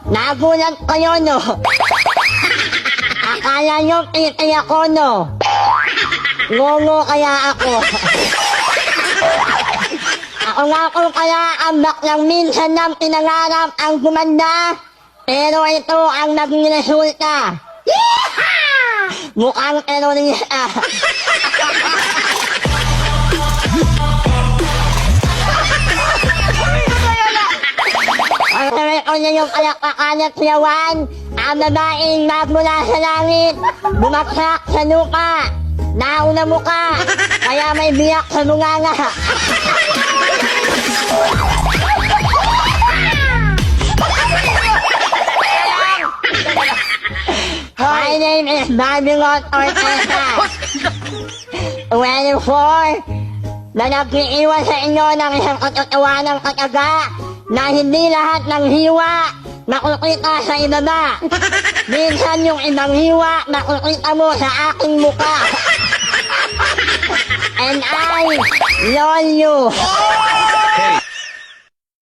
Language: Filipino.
Nagulat kayo, no? Akala nyo kitay ako, no? Ngongo kaya ako. Ako nga ko kaya ang baklang minsan ng pinangarap ang gumanda. Pero ito ang naging resulta. Mukhang terorista. Ang sabi ko na yung palakpakan at siyawan, ang babaeng magmula sa langit, bumagsak sa lupa, nauna mo ka, kaya may biyak sa bunganga. My name is Babylon Ortega. 24 na nag-iiwan sa inyo ng isang katotohanang kataga na hindi lahat ng hiwa makukita sa ibaba. Minsan yung ibang hiwa makukita mo sa aking muka. And I love you.